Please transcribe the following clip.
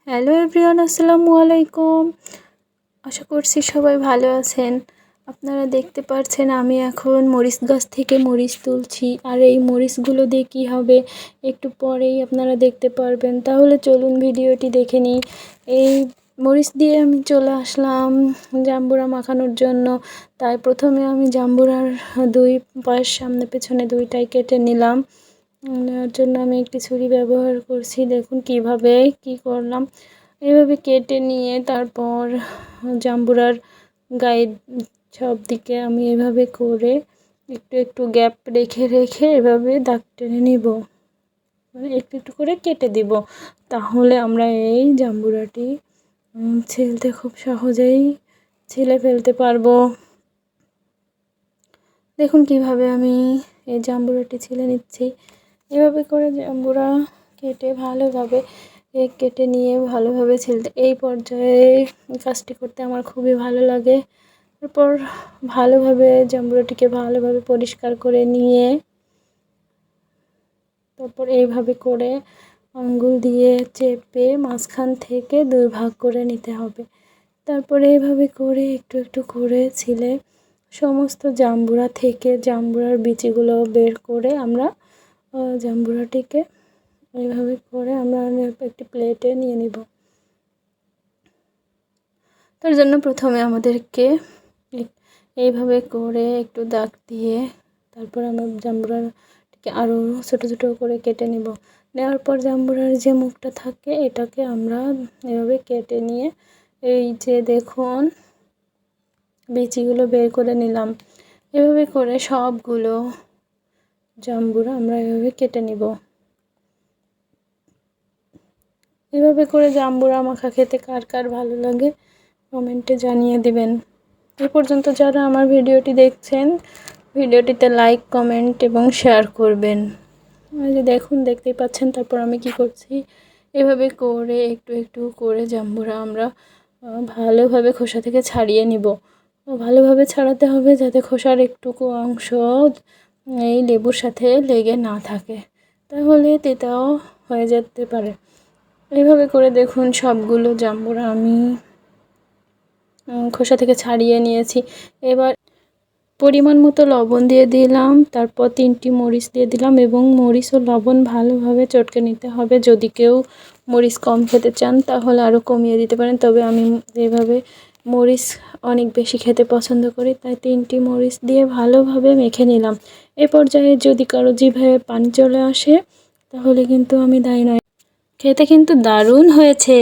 Hello everyone, আসসালামু আলাইকুম। আশা করছি সবাই ভালো আছেন। আপনারা দেখতে পাচ্ছেন আমি এখন মরিচ গাছ থেকে মরিচ তুলছি, আর এই মরিচগুলো দিয়ে কী হবে একটু পরেই আপনারা দেখতে পারবেন। তাহলে চলুন ভিডিওটি দেখে নিই। এই মরিচ দিয়ে আমি চলে আসলাম জাম্বুরা মাখানোর জন্য। তাই প্রথমে আমি জাম্বুরার দুই পায়ের সামনে পেছনে দুইটাই কেটে নিলাম। নেওয়ার জন্য আমি একটি ছুরি ব্যবহার করছি। দেখুন কিভাবে কি করলাম। এভাবে কেটে নিয়ে তারপর জাম্বুরার গায়ে সব দিকে আমি এভাবে করে একটু একটু গ্যাপ রেখে রেখে এভাবে দাগ টেনে নিব, মানে একটু একটু করে কেটে দিব। তাহলে আমরা এই জাম্বুরাটি ছিলতে খুব সহজেই ছিলে ফেলতে পারবো। দেখুন কিভাবে আমি এই জাম্বুরাটি ছিলে নিচ্ছি। এভাবে করে জাম্বুরা কেটে ভালোভাবে কেটে নিয়ে ভালোভাবে ছিলতে, এই পর্যায়ে কাজটি করতে আমার খুবই ভালো লাগে। তারপর ভালোভাবে জাম্বুরাটিকে ভালোভাবে পরিষ্কার করে নিয়ে তারপর এইভাবে করে আঙ্গুল দিয়ে চেপে মাঝখান থেকে দুই ভাগ করে নিতে হবে। তারপরে এইভাবে করে একটু একটু করে ছিলে সমস্ত জাম্বুরা থেকে জাম্বুরার বিচিগুলো বের করে আমরা জাম্বুরাটিকে এইভাবে করে আমরা একটি প্লেটে নিয়ে নিব। তার জন্য প্রথমে আমাদেরকে এইভাবে করে একটু দাগ দিয়ে তারপর আমরা জাম্বুরাটিকে আরও ছোটো ছোটো করে কেটে নিব। নেওয়ার পর জাম্বুরার যে মুখটা থাকে এটাকে আমরা এভাবে কেটে নিয়ে এই যে দেখুন বিচিগুলো বের করে নিলাম। এভাবে করে সবগুলো জাম্বুরা আমরা এভাবে কেটে নিব। এভাবে করে জাম্বুরা মাখা খেতে কার কার ভালো লাগে কমেন্টে জানিয়ে দিবেন। এ পর্যন্ত যারা আমার ভিডিওটি দেখছেন ভিডিওটিতে লাইক কমেন্ট এবং শেয়ার করবেন। এই যে দেখুন দেখতেই পাচ্ছেন। তারপর আমি কি করছি, এভাবে করে একটু একটু করে জাম্বুরা আমরা ভালোভাবে খোসা থেকে ছাড়িয়ে নিব। ভালোভাবে ছাড়াতে হবে যাতে খোসার একটুকু অংশ এই লেবুর সাথে লেগে না থাকে, তাহলে তেতাও হয়ে যেতে পারে। এইভাবে করে দেখুন সবগুলো জাম্বুরা আমি খোসা থেকে ছাড়িয়ে নিয়েছি। এবার পরিমাণ মতো লবণ দিয়ে দিলাম, তারপর 3টি মরিচ দিয়ে দিলাম এবং মরিচ ও লবণ ভালোভাবে চটকে নিতে হবে। যদি কেউ মরিচ কম খেতে চান তাহলে আরও কমিয়ে দিতে পারেন, তবে আমি এইভাবে মরিচ অনেক বেশি খেতে পছন্দ করি, তাই 3টি মরিচ দিয়ে ভালোভাবে মেখে নিলাম। এ পর্যায়ে যদি কারো জিভে পানি চলে আসে তাহলে কিন্তু আমি দায়ী নয়। খেতে কিন্তু দারুণ হয়েছে।